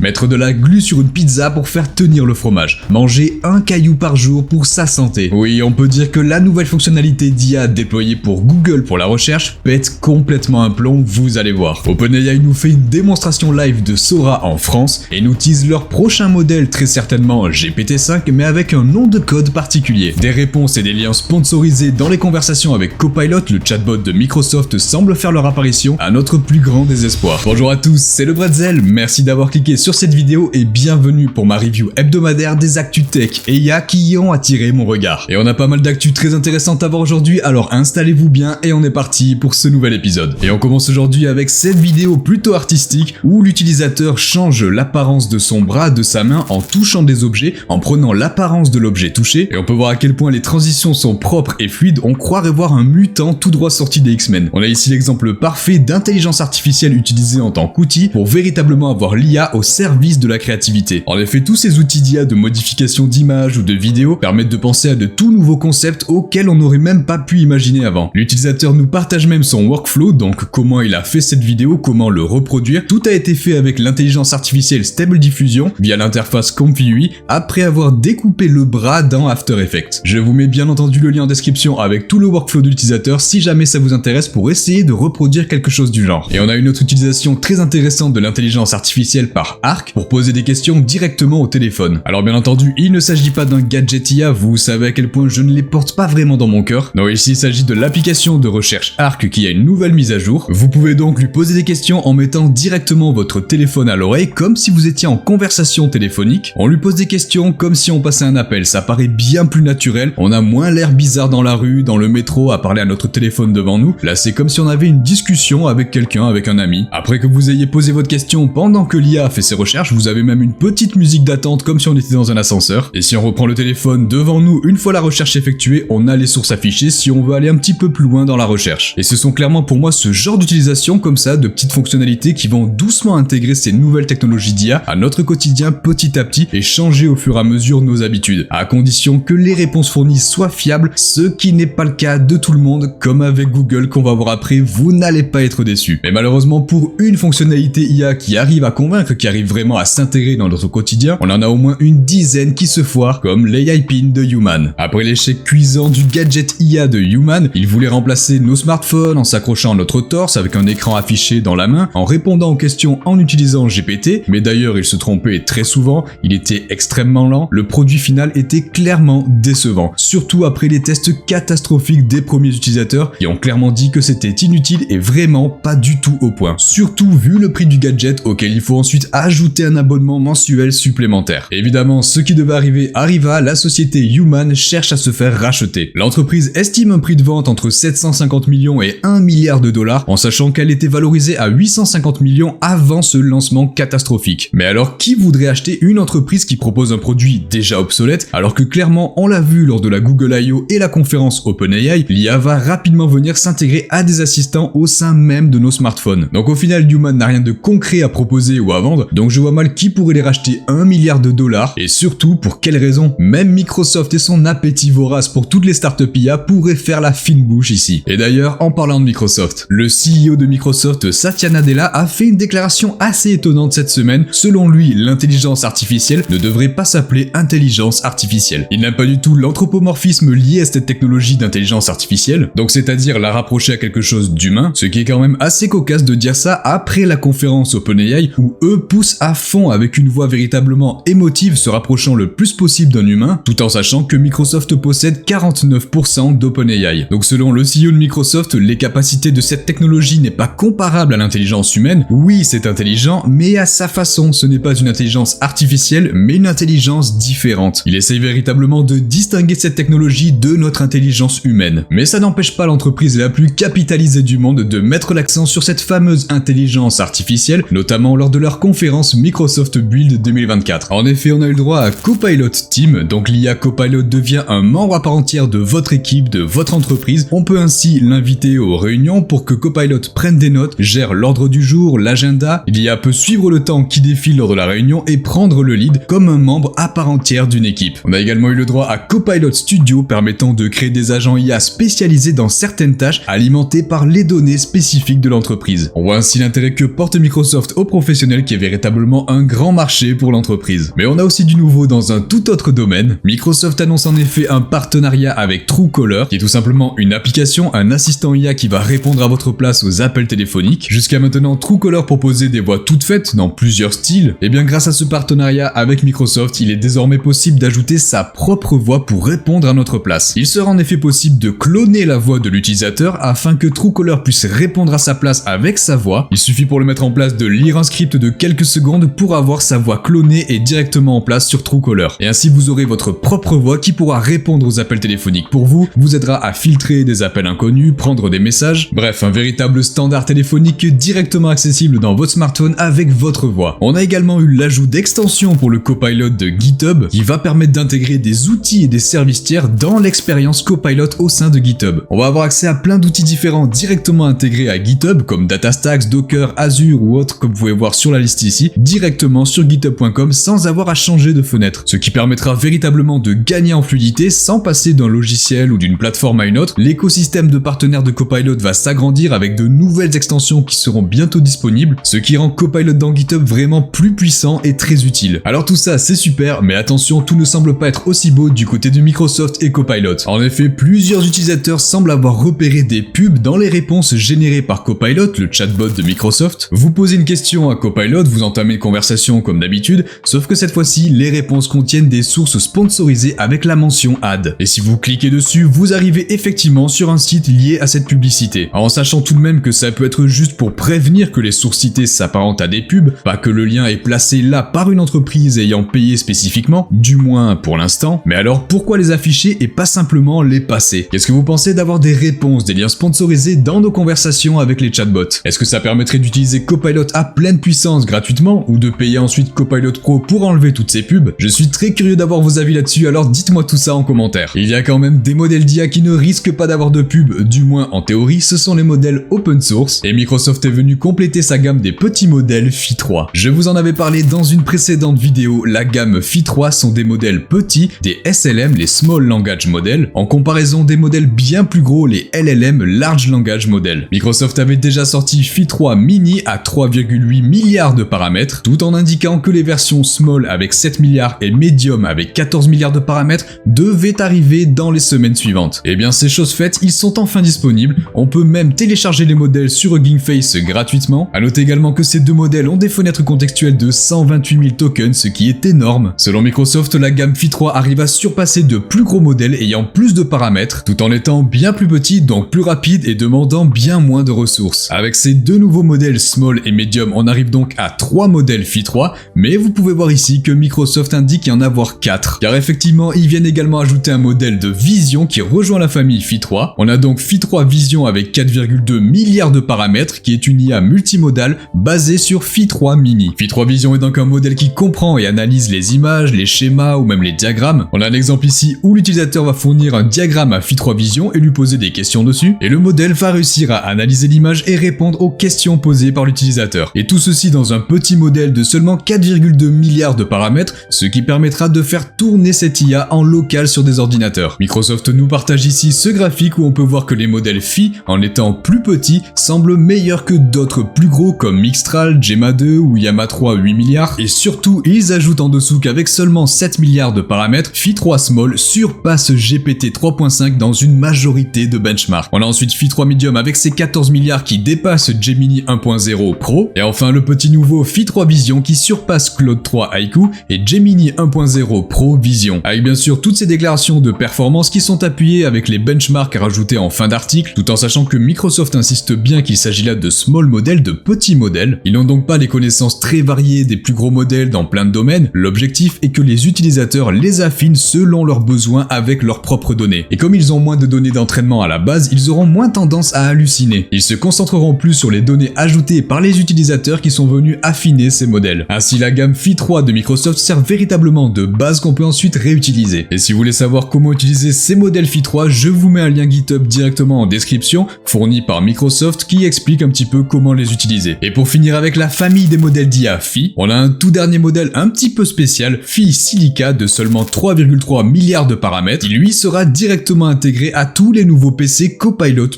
Mettre de la glu sur une pizza pour faire tenir le fromage. Manger un caillou par jour pour sa santé. Oui, on peut dire que la nouvelle fonctionnalité d'IA déployée pour Google pour la recherche pète complètement un plomb, vous allez voir. OpenAI nous fait une démonstration live de Sora en France et nous tease leur prochain modèle, très certainement GPT-5, mais avec un nom de code particulier. Des réponses et des liens sponsorisés dans les conversations avec Copilot, le chatbot de Microsoft, semblent faire leur apparition à notre plus grand désespoir. Bonjour à tous, c'est le Bretzel, merci d'avoir cliqué sur cette vidéo et bienvenue pour ma review hebdomadaire des actus tech et IA qui y ont attiré mon regard. Et on a pas mal d'actus très intéressantes à voir aujourd'hui, alors installez-vous bien et on est parti pour ce nouvel épisode. Et on commence aujourd'hui avec cette vidéo plutôt artistique où l'utilisateur change l'apparence de son bras, de sa main en touchant des objets, en prenant l'apparence de l'objet touché, et on peut voir à quel point les transitions sont propres et fluides, on croirait voir un mutant tout droit sorti des X-Men. On a ici l'exemple parfait d'intelligence artificielle utilisée en tant qu'outil pour véritablement avoir l'IA au service de la créativité. En effet, tous ces outils d'IA de modification d'images ou de vidéos permettent de penser à de tout nouveaux concepts auxquels on n'aurait même pas pu imaginer avant. L'utilisateur nous partage même son workflow, donc comment il a fait cette vidéo, comment le reproduire. Tout a été fait avec l'intelligence artificielle Stable Diffusion via l'interface ComfyUI après avoir découpé le bras dans After Effects. Je vous mets bien entendu le lien en description avec tout le workflow de l'utilisateur si jamais ça vous intéresse pour essayer de reproduire quelque chose du genre. Et on a une autre utilisation très intéressante de l'intelligence artificielle par Arc pour poser des questions directement au téléphone. Alors bien entendu, il ne s'agit pas d'un gadget IA, vous savez à quel point je ne les porte pas vraiment dans mon cœur. Non, ici il s'agit de l'application de recherche Arc qui a une nouvelle mise à jour. Vous pouvez donc lui poser des questions en mettant directement votre téléphone à l'oreille comme si vous étiez en conversation téléphonique. On lui pose des questions comme si on passait un appel, ça paraît bien plus naturel, on a moins l'air bizarre dans la rue, dans le métro à parler à notre téléphone devant nous. Là c'est comme si on avait une discussion avec quelqu'un, avec un ami. Après que vous ayez posé votre question pendant que l'IA a fait ses recherches, vous avez même une petite musique d'attente comme si on était dans un ascenseur. Et si on reprend le téléphone devant nous, une fois la recherche effectuée, on a les sources affichées si on veut aller un petit peu plus loin dans la recherche. Et ce sont clairement pour moi ce genre d'utilisation comme ça, de petites fonctionnalités qui vont doucement intégrer ces nouvelles technologies d'IA à notre quotidien petit à petit et changer au fur et à mesure nos habitudes, à condition que les réponses fournies soient fiables, ce qui n'est pas le cas de tout le monde, comme avec Google qu'on va voir après, vous n'allez pas être déçus. Mais malheureusement pour une fonctionnalité IA qui arrive à convaincre, qui arrive vraiment à s'intégrer dans notre quotidien, on en a au moins une dizaine qui se foirent, comme l'AI Pin de Human. Après l'échec cuisant du gadget IA de Human, il voulait remplacer nos smartphones en s'accrochant à notre torse avec un écran affiché dans la main, en répondant aux questions en utilisant GPT, mais d'ailleurs il se trompait très souvent, il était extrêmement lent, le produit final était clairement décevant, surtout après les tests catastrophiques des premiers utilisateurs qui ont clairement dit que c'était inutile et vraiment pas du tout au point, surtout vu le prix du gadget auquel il faut ensuite ajouter un abonnement mensuel supplémentaire. Évidemment, ce qui devait arriver arriva, la société Human cherche à se faire racheter. L'entreprise estime un prix de vente entre 750 millions et 1 milliard de dollars, en sachant qu'elle était valorisée à 850 millions avant ce lancement catastrophique. Mais alors, qui voudrait acheter une entreprise qui propose un produit déjà obsolète, alors que clairement, on l'a vu lors de la Google I.O. et la conférence OpenAI, l'IA va rapidement venir s'intégrer à des assistants au sein même de nos smartphones. Donc au final, Human n'a rien de concret à proposer ou à vendre, donc je vois mal qui pourrait les racheter 1 milliard de dollars, et surtout, pour quelles raisons? Même Microsoft et son appétit vorace pour toutes les startups IA pourraient faire la fine bouche ici. Et d'ailleurs, en parlant de Microsoft, le CEO de Microsoft, Satya Nadella, a fait une déclaration assez étonnante cette semaine. Selon lui, l'intelligence artificielle ne devrait pas s'appeler intelligence artificielle. Il n'aime pas du tout l'anthropomorphisme lié à cette technologie d'intelligence artificielle, donc c'est-à-dire la rapprocher à quelque chose d'humain, ce qui est quand même assez cocasse de dire ça après la conférence OpenAI où eux poussent à fond avec une voix véritablement émotive se rapprochant le plus possible d'un humain, tout en sachant que Microsoft possède 49% d'OpenAI. Donc selon le CEO de Microsoft, les capacités de cette technologie n'est pas comparable à l'intelligence humaine. Oui, c'est intelligent, mais à sa façon, ce n'est pas une intelligence artificielle, mais une intelligence différente. Il essaye véritablement de distinguer cette technologie de notre intelligence humaine. Mais ça n'empêche pas l'entreprise la plus capitalisée du monde de mettre l'accent sur cette fameuse intelligence artificielle, notamment lors de leur conférence Microsoft Build 2024. En effet, on a eu le droit à Copilot Team, donc l'IA Copilot devient un membre à part entière de votre équipe, de votre entreprise. On peut ainsi l'inviter aux réunions pour que Copilot prenne des notes, gère l'ordre du jour, l'agenda. L'IA peut suivre le temps qui défile lors de la réunion et prendre le lead comme un membre à part entière d'une équipe. On a également eu le droit à Copilot Studio permettant de créer des agents IA spécialisés dans certaines tâches alimentés par les données spécifiques de l'entreprise. On voit ainsi l'intérêt que porte Microsoft aux professionnels qui est véritablement véritablement un grand marché pour l'entreprise. Mais on a aussi du nouveau dans un tout autre domaine. Microsoft annonce en effet un partenariat avec Truecaller, qui est tout simplement une application, un assistant IA qui va répondre à votre place aux appels téléphoniques. Jusqu'à maintenant, Truecaller proposait des voix toutes faites dans plusieurs styles. Et bien grâce à ce partenariat avec Microsoft, il est désormais possible d'ajouter sa propre voix pour répondre à notre place. Il sera en effet possible de cloner la voix de l'utilisateur afin que Truecaller puisse répondre à sa place avec sa voix. Il suffit pour le mettre en place de lire un script de quelques secondes pour avoir sa voix clonée et directement en place sur Truecaller. Et ainsi vous aurez votre propre voix qui pourra répondre aux appels téléphoniques pour vous aidera à filtrer des appels inconnus, prendre des messages, bref, un véritable standard téléphonique directement accessible dans votre smartphone avec votre voix. On a également eu l'ajout d'extensions pour le Copilot de GitHub qui va permettre d'intégrer des outils et des services tiers dans l'expérience Copilot au sein de GitHub. On va avoir accès à plein d'outils différents directement intégrés à GitHub comme DataStax, Docker, Azure ou autres comme vous pouvez voir sur la liste ici, directement sur github.com sans avoir à changer de fenêtre, ce qui permettra véritablement de gagner en fluidité sans passer d'un logiciel ou d'une plateforme à une autre. L'écosystème de partenaires de Copilot va s'agrandir avec de nouvelles extensions qui seront bientôt disponibles, ce qui rend Copilot dans GitHub vraiment plus puissant et très utile. Alors tout ça c'est super, mais attention, tout ne semble pas être aussi beau du côté de Microsoft et Copilot. En effet, plusieurs utilisateurs semblent avoir repéré des pubs dans les réponses générées par Copilot, le chatbot de Microsoft. Vous posez une question à Copilot, vous entamez une conversation comme d'habitude, sauf que cette fois-ci, les réponses contiennent des sources sponsorisées avec la mention ad. Et si vous cliquez dessus, vous arrivez effectivement sur un site lié à cette publicité. En sachant tout de même que ça peut être juste pour prévenir que les sources citées s'apparentent à des pubs, pas que le lien est placé là par une entreprise ayant payé spécifiquement, du moins pour l'instant. Mais alors pourquoi les afficher et pas simplement les passer? Qu'est-ce que vous pensez d'avoir des réponses, des liens sponsorisés dans nos conversations avec les chatbots? Est-ce que ça permettrait d'utiliser Copilot à pleine puissance gratuitement ou de payer ensuite Copilot Pro pour enlever toutes ces pubs? Je suis très curieux d'avoir vos avis là-dessus, alors dites-moi tout ça en commentaire. Il y a quand même des modèles d'IA qui ne risquent pas d'avoir de pub, du moins en théorie, ce sont les modèles open source, et Microsoft est venu compléter sa gamme des petits modèles Phi 3. Je vous en avais parlé dans une précédente vidéo, la gamme Phi 3 sont des modèles petits, des SLM, les Small Language Models, en comparaison des modèles bien plus gros, les LLM, Large Language Models. Microsoft avait déjà sorti Phi 3 Mini à 3,8 milliards de paramètres, tout en indiquant que les versions Small avec 7 milliards et Medium avec 14 milliards de paramètres devaient arriver dans les semaines suivantes. Et bien c'est chose faite, ils sont enfin disponibles, on peut même télécharger les modèles sur Hugging Face gratuitement. A noter également que ces deux modèles ont des fenêtres contextuelles de 128 000 tokens, ce qui est énorme. Selon Microsoft, la gamme Phi 3 arrive à surpasser de plus gros modèles ayant plus de paramètres, tout en étant bien plus petit, donc plus rapide et demandant bien moins de ressources. Avec ces deux nouveaux modèles Small et Medium, on arrive donc à 3 modèles Phi 3, mais vous pouvez voir ici que Microsoft indique y en avoir 4, car effectivement, ils viennent également ajouter un modèle de Vision qui rejoint la famille Phi 3. On a donc Phi 3 Vision avec 4,2 milliards de paramètres, qui est une IA multimodale basée sur Phi 3 Mini. Phi 3 Vision est donc un modèle qui comprend et analyse les images, les schémas ou même les diagrammes. On a un exemple ici où l'utilisateur va fournir un diagramme à Phi 3 Vision et lui poser des questions dessus, et le modèle va réussir à analyser l'image et répondre aux questions posées par l'utilisateur. Et tout ceci dans un petit modèle de seulement 4,2 milliards de paramètres, ce qui permettra de faire tourner cette IA en local sur des ordinateurs. Microsoft nous partage ici ce graphique où on peut voir que les modèles Phi, en étant plus petits, semblent meilleurs que d'autres plus gros comme Mixtral, Gemma 2 ou Llama 3 8 milliards, et surtout ils ajoutent en dessous qu'avec seulement 7 milliards de paramètres, Phi 3 Small surpasse GPT 3.5 dans une majorité de benchmarks. On a ensuite Phi 3 Medium avec ses 14 milliards qui dépasse Gemini 1.0 Pro, et enfin le petit nouveau Phi 3 Vision qui surpasse Claude 3 Haiku et Gemini 1.0 Pro Vision, avec bien sûr toutes ces déclarations de performance qui sont appuyées avec les benchmarks rajoutés en fin d'article, tout en sachant que Microsoft insiste bien qu'il s'agit là de small modèles, de petits modèles. Ils n'ont donc pas les connaissances très variées des plus gros modèles dans plein de domaines, l'objectif est que les utilisateurs les affinent selon leurs besoins avec leurs propres données. Et comme ils ont moins de données d'entraînement à la base, ils auront moins tendance à halluciner. Ils se concentreront plus sur les données ajoutées par les utilisateurs qui sont venus affiner ces modèles. Ainsi la gamme Phi 3 de Microsoft sert véritablement de base qu'on peut ensuite réutiliser. Et si vous voulez savoir comment utiliser ces modèles Phi 3, je vous mets un lien GitHub directement en description, fourni par Microsoft, qui explique un petit peu comment les utiliser. Et pour finir avec la famille des modèles d'IA Phi, on a un tout dernier modèle un petit peu spécial, Phi Silica de seulement 3,3 milliards de paramètres, qui lui sera directement intégré à tous les nouveaux PC Copilot+.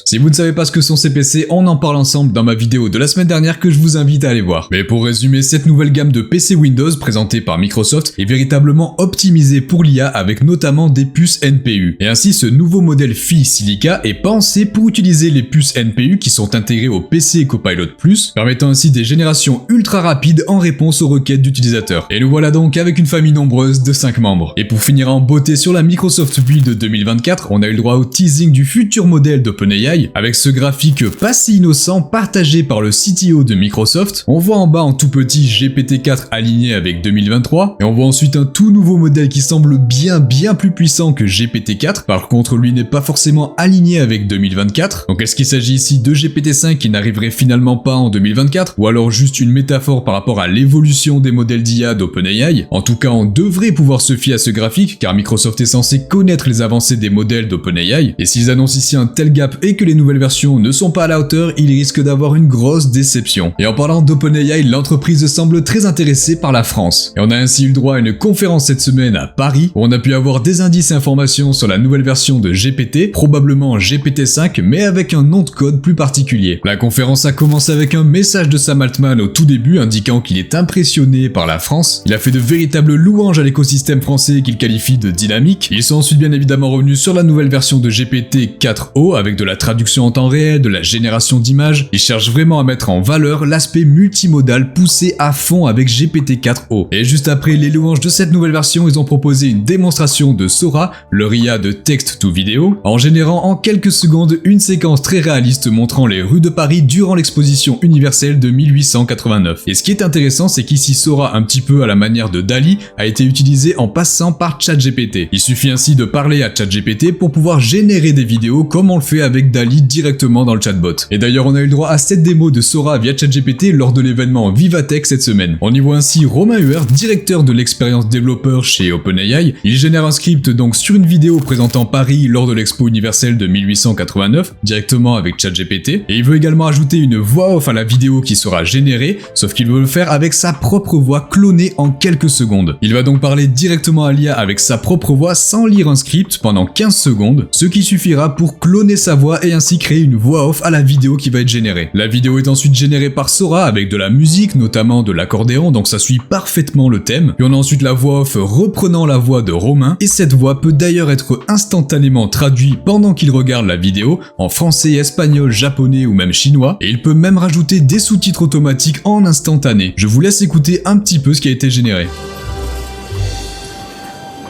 Si vous ne savez pas ce que sont ces PC, on en parle ensemble dans ma vidéo de la semaine dernière que je vous invite à aller voir. Mais Mais pour résumer, cette nouvelle gamme de PC Windows présentée par Microsoft est véritablement optimisée pour l'IA avec notamment des puces NPU. Et ainsi, ce nouveau modèle Phi Silica est pensé pour utiliser les puces NPU qui sont intégrées au PC Copilot+, permettant ainsi des générations ultra rapides en réponse aux requêtes d'utilisateurs. Et nous voilà donc avec une famille nombreuse de 5 membres. Et pour finir en beauté sur la Microsoft Build 2024, on a eu le droit au teasing du futur modèle d'OpenAI, avec ce graphique pas si innocent partagé par le CTO de Microsoft. On voit en bas en tout petit GPT-4 aligné avec 2023, et on voit ensuite un tout nouveau modèle qui semble bien plus puissant que GPT-4, par contre lui n'est pas forcément aligné avec 2024. Donc est-ce qu'il s'agit ici de GPT-5 qui n'arriverait finalement pas en 2024, ou alors juste une métaphore par rapport à l'évolution des modèles d'IA d'OpenAI? En tout cas, on devrait pouvoir se fier à ce graphique, car Microsoft est censé connaître les avancées des modèles d'OpenAI, et s'ils annoncent ici un tel gap et que les nouvelles versions ne sont pas à la hauteur, ils risquent d'avoir une grosse déception. Et en parlant d'OpenAI, l'entreprise semble très intéressée par la France. Et on a ainsi eu le droit à une conférence cette semaine à Paris, où on a pu avoir des indices et informations sur la nouvelle version de GPT, probablement GPT-5, mais avec un nom de code plus particulier. La conférence a commencé avec un message de Sam Altman au tout début, indiquant qu'il est impressionné par la France. Il a fait de véritables louanges à l'écosystème français qu'il qualifie de dynamique. Ils sont ensuite bien évidemment revenus sur la nouvelle version de GPT-4o, avec de la traduction en temps réel, de la génération d'images. Ils cherchent vraiment à mettre en valeur l'aspect multimodal poussé à fond avec GPT-4o. Et juste après les louanges de cette nouvelle version, ils ont proposé une démonstration de Sora, leur IA de texte to vidéo, en générant en quelques secondes une séquence très réaliste montrant les rues de Paris durant l'exposition universelle de 1889. Et ce qui est intéressant, c'est qu'ici Sora, un petit peu à la manière de DALL-E, a été utilisé en passant par ChatGPT. Il suffit ainsi de parler à ChatGPT pour pouvoir générer des vidéos comme on le fait avec DALL-E directement dans le chatbot. Et d'ailleurs, on a eu le droit à cette démo de Sora via ChatGPT lors de l'événement Vivatech cette semaine. On y voit ainsi Romain Huer, directeur de l'expérience développeur chez OpenAI. Il génère un script donc sur une vidéo présentant Paris lors de l'expo universelle de 1889, directement avec ChatGPT. Et il veut également ajouter une voix off à la vidéo qui sera générée, sauf qu'il veut le faire avec sa propre voix clonée en quelques secondes. Il va donc parler directement à l'IA avec sa propre voix sans lire un script pendant 15 secondes, ce qui suffira pour cloner sa voix et ainsi créer une voix off à la vidéo qui va être générée. La vidéo est ensuite générée par Sora avec de la musique, notamment de l'accordéon, donc ça suit parfaitement le thème. Puis on a ensuite la voix off reprenant la voix de Romain, et cette voix peut d'ailleurs être instantanément traduite pendant qu'il regarde la vidéo en français, espagnol, japonais ou même chinois, et il peut même rajouter des sous-titres automatiques en instantané. Je vous laisse écouter un petit peu ce qui a été généré.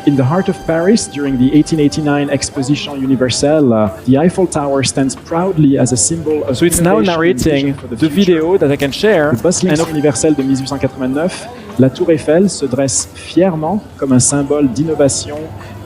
In the heart of Paris, during the 1889 Exposition Universelle, the Eiffel Tower stands proudly as a symbol of So it's now narrating the video that I can share. Le Bustling universel de 1889, la Tour Eiffel se dresse fièrement comme un symbole d'innovation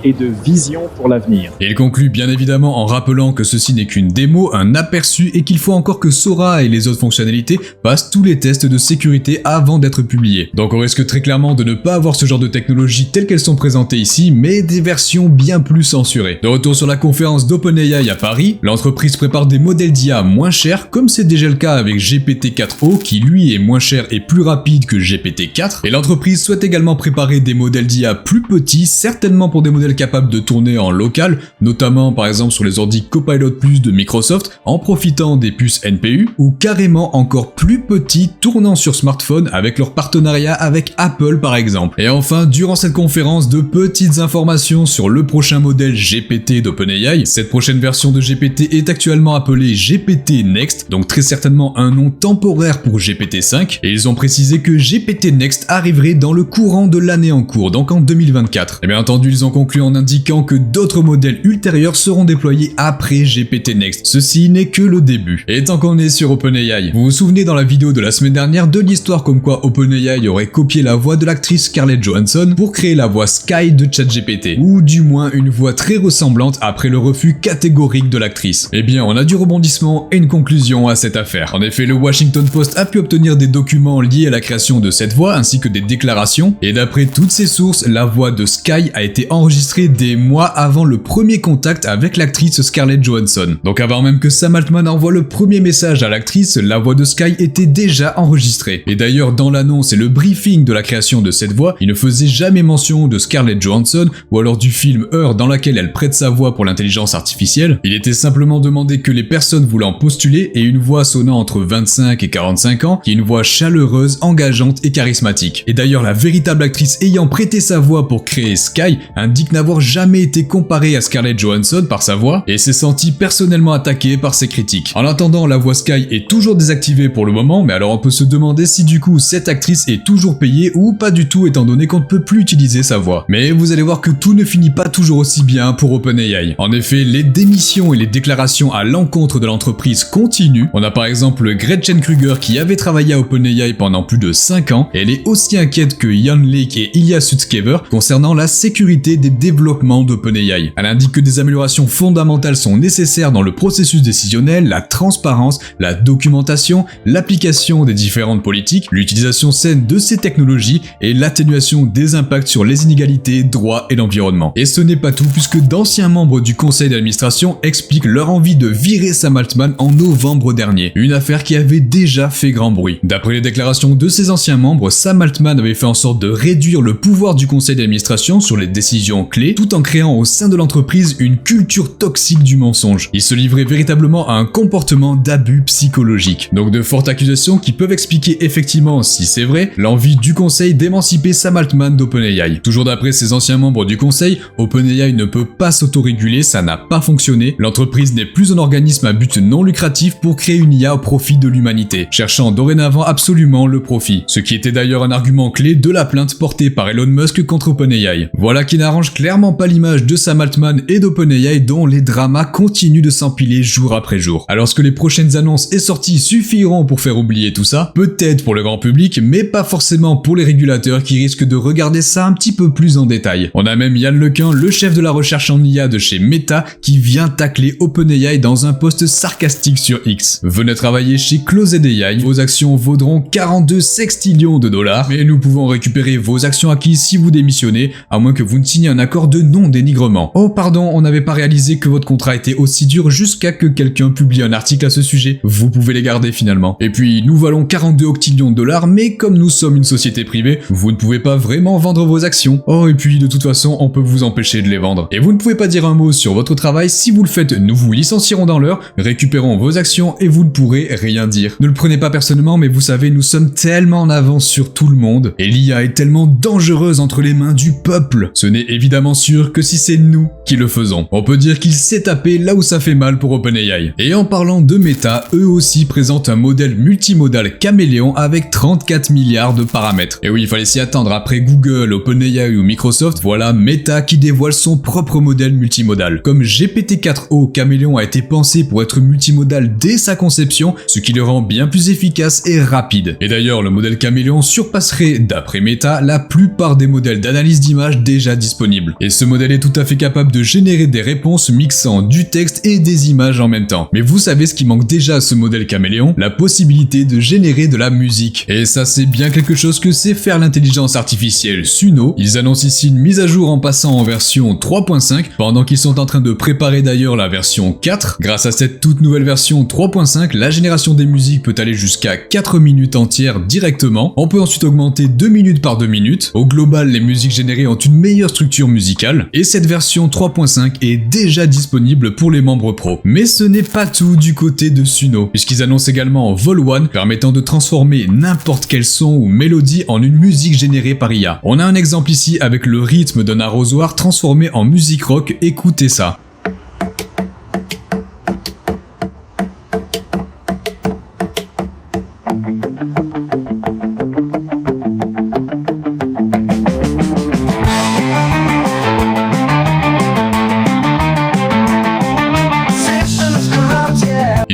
et de vision pour l'avenir. Et il conclut bien évidemment en rappelant que ceci n'est qu'une démo, un aperçu, et qu'il faut encore que Sora et les autres fonctionnalités passent tous les tests de sécurité avant d'être publiés. Donc on risque très clairement de ne pas avoir ce genre de technologies telles qu'elles sont présentées ici, mais des versions bien plus censurées. De retour sur la conférence d'OpenAI à Paris, l'entreprise prépare des modèles d'IA moins chers, comme c'est déjà le cas avec GPT-4o, qui lui est moins cher et plus rapide que GPT-4, et l'entreprise souhaite également préparer des modèles d'IA plus petits, certainement pour des modèles capables de tourner en local, notamment par exemple sur les ordi Copilot+ de Microsoft, en profitant des puces NPU, ou carrément encore plus petits tournant sur smartphone avec leur partenariat avec Apple par exemple. Et enfin, durant cette conférence, de petites informations sur le prochain modèle GPT d'OpenAI. Cette prochaine version de GPT est actuellement appelée GPT Next, donc très certainement un nom temporaire pour GPT-5, et ils ont précisé que GPT Next arriverait dans le courant de l'année en cours, donc en 2024. Et bien entendu, ils ont conclu en indiquant que d'autres modèles ultérieurs seront déployés après GPT Next. Ceci n'est que le début. Et tant qu'on est sur OpenAI, vous vous souvenez dans la vidéo de la semaine dernière de l'histoire comme quoi OpenAI aurait copié la voix de l'actrice Scarlett Johansson pour créer la voix Sky de ChatGPT, ou du moins une voix très ressemblante après le refus catégorique de l'actrice. Eh bien, on a du rebondissement et une conclusion à cette affaire. En effet, le Washington Post a pu obtenir des documents liés à la création de cette voix ainsi que des déclarations, et d'après toutes ces sources, la voix de Sky a été enregistrée enregistré des mois avant le premier contact avec l'actrice Scarlett Johansson. Donc avant même que Sam Altman envoie le premier message à l'actrice, la voix de Sky était déjà enregistrée. Et d'ailleurs, dans l'annonce et le briefing de la création de cette voix, il ne faisait jamais mention de Scarlett Johansson ou alors du film Her dans laquelle elle prête sa voix pour l'intelligence artificielle. Il était simplement demandé que les personnes voulant postuler aient une voix sonnant entre 25 et 45 ans, qui est une voix chaleureuse, engageante et charismatique. Et d'ailleurs, la véritable actrice ayant prêté sa voix pour créer Sky indique n'avoir jamais été comparée à Scarlett Johansson par sa voix et s'est sentie personnellement attaquée par ses critiques. En attendant, la voix Sky est toujours désactivée pour le moment, mais alors on peut se demander si du coup cette actrice est toujours payée ou pas du tout étant donné qu'on ne peut plus utiliser sa voix. Mais vous allez voir que tout ne finit pas toujours aussi bien pour OpenAI. En effet, les démissions et les déclarations à l'encontre de l'entreprise continuent. On a par exemple Gretchen Kruger qui avait travaillé à OpenAI pendant plus de 5 ans et elle est aussi inquiète que Jan Lake et Ilya Sutskever concernant la sécurité des développements d'OpenAI. Elle indique que des améliorations fondamentales sont nécessaires dans le processus décisionnel, la transparence, la documentation, l'application des différentes politiques, l'utilisation saine de ces technologies et l'atténuation des impacts sur les inégalités, droits et l'environnement. Et ce n'est pas tout puisque d'anciens membres du conseil d'administration expliquent leur envie de virer Sam Altman en novembre dernier, une affaire qui avait déjà fait grand bruit. D'après les déclarations de ces anciens membres, Sam Altman avait fait en sorte de réduire le pouvoir du conseil d'administration sur les décisions clés tout en créant au sein de l'entreprise une culture toxique du mensonge. Il se livrait véritablement à un comportement d'abus psychologique. Donc de fortes accusations qui peuvent expliquer effectivement, si c'est vrai, l'envie du conseil d'émanciper Sam Altman d'OpenAI. Toujours d'après ces anciens membres du conseil, OpenAI ne peut pas s'autoréguler, ça n'a pas fonctionné. L'entreprise n'est plus un organisme à but non lucratif pour créer une IA au profit de l'humanité, cherchant dorénavant absolument le profit. Ce qui était d'ailleurs un argument clé de la plainte portée par Elon Musk contre OpenAI. Voilà qui n'arrange clairement pas l'image de Sam Altman et d'OpenAI dont les dramas continuent de s'empiler jour après jour. Alors que les prochaines annonces et sorties suffiront pour faire oublier tout ça, peut-être pour le grand public, mais pas forcément pour les régulateurs qui risquent de regarder ça un petit peu plus en détail. On a même Yann Lequin, le chef de la recherche en IA de chez Meta, qui vient tacler OpenAI dans un post sarcastique sur X. Venez travailler chez Closed AI, vos actions vaudront 42 sextillions de dollars, mais nous pouvons récupérer vos actions acquises si vous démissionnez, à moins que vous ne signiez un accord de non-dénigrement. Oh pardon, on n'avait pas réalisé que votre contrat était aussi dur jusqu'à que quelqu'un publie un article à ce sujet. Vous pouvez les garder finalement. Et puis, nous valons 42 octillions de dollars, mais comme nous sommes une société privée, vous ne pouvez pas vraiment vendre vos actions. Oh, et puis de toute façon, on peut vous empêcher de les vendre. Et vous ne pouvez pas dire un mot sur votre travail, si vous le faites, nous vous licencierons dans l'heure, récupérons vos actions et vous ne pourrez rien dire. Ne le prenez pas personnellement, mais vous savez, nous sommes tellement en avance sur tout le monde, et l'IA est tellement dangereuse entre les mains du peuple. Ce n'est évidemment sûr que si c'est nous qui le faisons. On peut dire qu'il s'est tapé là où ça fait mal pour OpenAI. Et en parlant de Meta, eux aussi présentent un modèle multimodal caméléon avec 34 milliards de paramètres. Et oui, il fallait s'y attendre, après Google, OpenAI ou Microsoft, voilà Meta qui dévoile son propre modèle multimodal. Comme GPT-4o, Caméléon a été pensé pour être multimodal dès sa conception, ce qui le rend bien plus efficace et rapide. Et d'ailleurs, le modèle Caméléon surpasserait, d'après Meta, la plupart des modèles d'analyse d'images déjà disponibles. Et ce modèle est tout à fait capable de générer des réponses mixant du texte et des images en même temps. Mais vous savez ce qui manque déjà à ce modèle Caméléon? La possibilité de générer de la musique. Et ça, c'est bien quelque chose que sait faire l'intelligence artificielle Suno. Ils annoncent ici une mise à jour en passant en version 3.5, pendant qu'ils sont en train de préparer d'ailleurs la version 4. Grâce à cette toute nouvelle version 3.5, la génération des musiques peut aller jusqu'à 4 minutes entières directement. On peut ensuite augmenter 2 minutes par 2 minutes. Au global, les musiques générées ont une meilleure structure musicale. Et cette version 3.5 est déjà disponible pour les membres pro. Mais ce n'est pas tout du côté de Suno, puisqu'ils annoncent également Vol 1, permettant de transformer n'importe quel son ou mélodie en une musique générée par IA. On a un exemple ici avec le rythme d'un arrosoir transformé en musique rock, écoutez ça.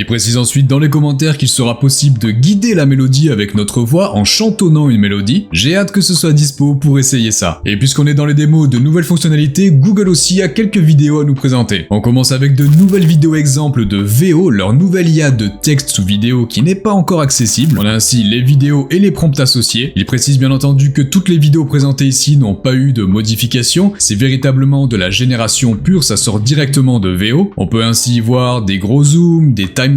Il précise ensuite dans les commentaires qu'il sera possible de guider la mélodie avec notre voix en chantonnant une mélodie. J'ai hâte que ce soit dispo pour essayer ça. Et puisqu'on est dans les démos de nouvelles fonctionnalités, Google aussi a quelques vidéos à nous présenter. On commence avec de nouvelles vidéos exemples de VO, leur nouvelle IA de texte sous vidéo qui n'est pas encore accessible. On a ainsi les vidéos et les prompts associés. Il précise bien entendu que toutes les vidéos présentées ici n'ont pas eu de modification. C'est véritablement de la génération pure, ça sort directement de VO. On peut ainsi voir des gros zooms, des timelapses,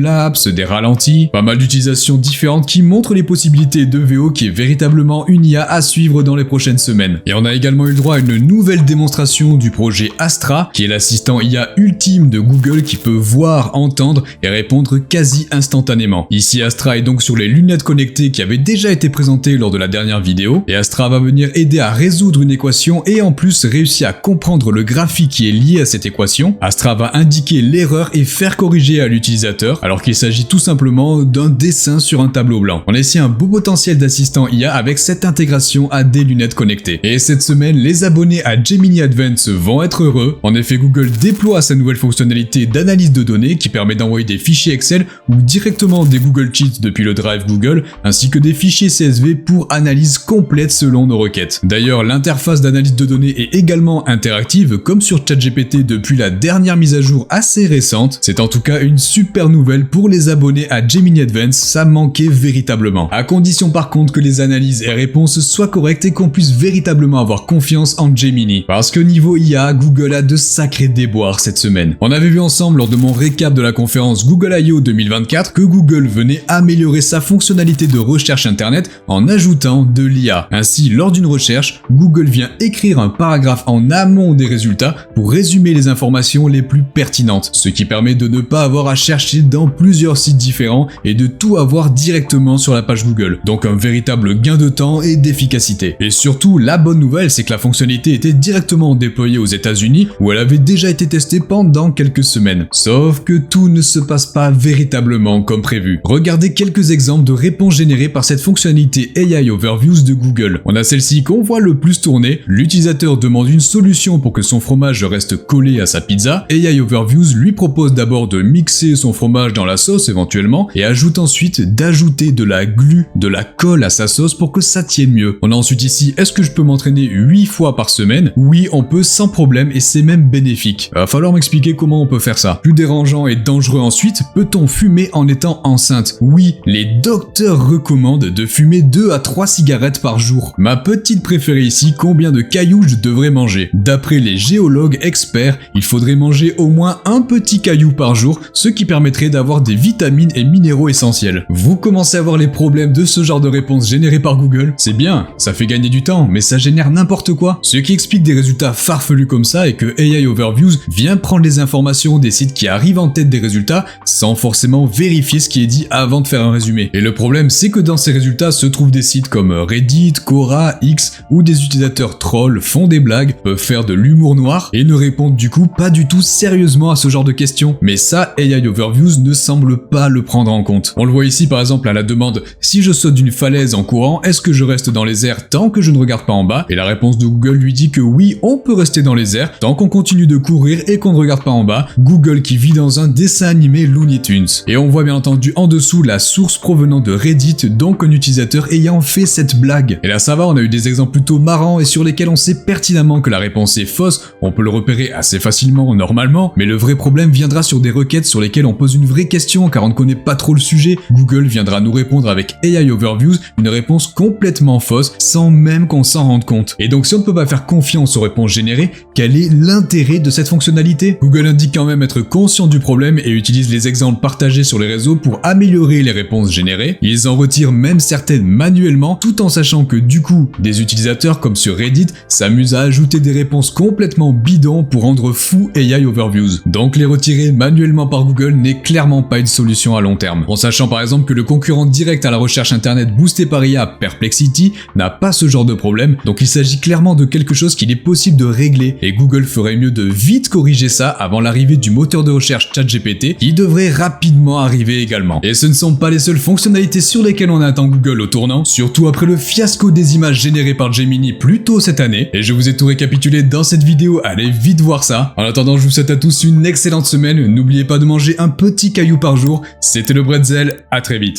des ralentis, pas mal d'utilisations différentes qui montrent les possibilités de VO qui est véritablement une IA à suivre dans les prochaines semaines. Et on a également eu le droit à une nouvelle démonstration du projet Astra, qui est l'assistant IA ultime de Google qui peut voir, entendre et répondre quasi instantanément. Ici Astra est donc sur les lunettes connectées qui avaient déjà été présentées lors de la dernière vidéo, et Astra va venir aider à résoudre une équation et en plus réussir à comprendre le graphique qui est lié à cette équation. Astra va indiquer l'erreur et faire corriger à l'utilisateur, alors qu'il s'agit tout simplement d'un dessin sur un tableau blanc. On a ici un beau potentiel d'assistant IA avec cette intégration à des lunettes connectées. Et cette semaine, les abonnés à Gemini Advance vont être heureux. En effet, Google déploie sa nouvelle fonctionnalité d'analyse de données qui permet d'envoyer des fichiers Excel ou directement des Google Sheets depuis le Drive Google, ainsi que des fichiers CSV pour analyse complète selon nos requêtes. D'ailleurs, l'interface d'analyse de données est également interactive comme sur ChatGPT depuis la dernière mise à jour assez récente. C'est en tout cas une super nouvelle pour les abonnés à Gemini Advance, ça manquait véritablement. À condition par contre que les analyses et réponses soient correctes et qu'on puisse véritablement avoir confiance en Gemini. Parce que niveau IA, Google a de sacrés déboires cette semaine. On avait vu ensemble lors de mon récap de la conférence Google I.O. 2024 que Google venait améliorer sa fonctionnalité de recherche internet en ajoutant de l'IA. Ainsi, lors d'une recherche, Google vient écrire un paragraphe en amont des résultats pour résumer les informations les plus pertinentes, ce qui permet de ne pas avoir à chercher dans plusieurs sites différents et de tout avoir directement sur la page Google. Donc un véritable gain de temps et d'efficacité. Et surtout, la bonne nouvelle, c'est que la fonctionnalité était directement déployée aux États-Unis où elle avait déjà été testée pendant quelques semaines. Sauf que tout ne se passe pas véritablement comme prévu. Regardez quelques exemples de réponses générées par cette fonctionnalité AI Overviews de Google. On a celle-ci qu'on voit le plus tourner. L'utilisateur demande une solution pour que son fromage reste collé à sa pizza. AI Overviews lui propose d'abord de mixer son fromage dans la sauce éventuellement et ajoute ensuite d'ajouter de la glu, de la colle à sa sauce pour que ça tienne mieux. On a ensuite ici, est-ce que je peux m'entraîner 8 fois par semaine? Oui, on peut sans problème et c'est même bénéfique. Va falloir m'expliquer comment on peut faire ça. Plus dérangeant et dangereux ensuite, peut-on fumer en étant enceinte? Oui, les docteurs recommandent de fumer 2 à 3 cigarettes par jour. Ma petite préférée ici, combien de cailloux je devrais manger? D'après les géologues experts, il faudrait manger au moins un petit caillou par jour, ce qui permettrait d'avoir des vitamines et minéraux essentiels. Vous commencez à voir les problèmes de ce genre de réponses générées par Google? C'est bien, ça fait gagner du temps, mais ça génère n'importe quoi. Ce qui explique des résultats farfelus comme ça et que AI Overviews vient prendre les informations des sites qui arrivent en tête des résultats sans forcément vérifier ce qui est dit avant de faire un résumé. Et le problème, c'est que dans ces résultats se trouvent des sites comme Reddit, Quora, X, où des utilisateurs trolls font des blagues, peuvent faire de l'humour noir et ne répondent du coup pas du tout sérieusement à ce genre de questions. Mais ça, AI Overviews ne semble pas le prendre en compte. On le voit ici par exemple à la demande « Si je saute d'une falaise en courant, est-ce que je reste dans les airs tant que je ne regarde pas en bas ?» Et la réponse de Google lui dit que oui, on peut rester dans les airs tant qu'on continue de courir et qu'on ne regarde pas en bas. Google qui vit dans un dessin animé Looney Tunes. Et on voit bien entendu en dessous la source provenant de Reddit, donc un utilisateur ayant fait cette blague. Et là ça va, on a eu des exemples plutôt marrants et sur lesquels on sait pertinemment que la réponse est fausse, on peut le repérer assez facilement normalement, mais le vrai problème viendra sur des requêtes sur lesquelles on pose une vraie question car on ne connaît pas trop le sujet. Google viendra nous répondre avec AI Overviews une réponse complètement fausse sans même qu'on s'en rende compte. Et donc si on ne peut pas faire confiance aux réponses générées, quel est l'intérêt de cette fonctionnalité? Google indique quand même être conscient du problème et utilise les exemples partagés sur les réseaux pour améliorer les réponses générées. Ils en retirent même certaines manuellement tout en sachant que du coup, des utilisateurs comme sur Reddit s'amusent à ajouter des réponses complètement bidons pour rendre fou AI Overviews. Donc les retirer manuellement par Google n'est clairement pas une solution à long terme. En sachant par exemple que le concurrent direct à la recherche internet boosté par IA, Perplexity, n'a pas ce genre de problème, donc il s'agit clairement de quelque chose qu'il est possible de régler et Google ferait mieux de vite corriger ça avant l'arrivée du moteur de recherche ChatGPT qui devrait rapidement arriver également. Et ce ne sont pas les seules fonctionnalités sur lesquelles on attend Google au tournant, surtout après le fiasco des images générées par Gemini plus tôt cette année. Et je vous ai tout récapitulé dans cette vidéo, allez vite voir ça. En attendant, je vous souhaite à tous une excellente semaine, n'oubliez pas de manger un petit cailloux par jour. C'était le Bretzel, à très vite.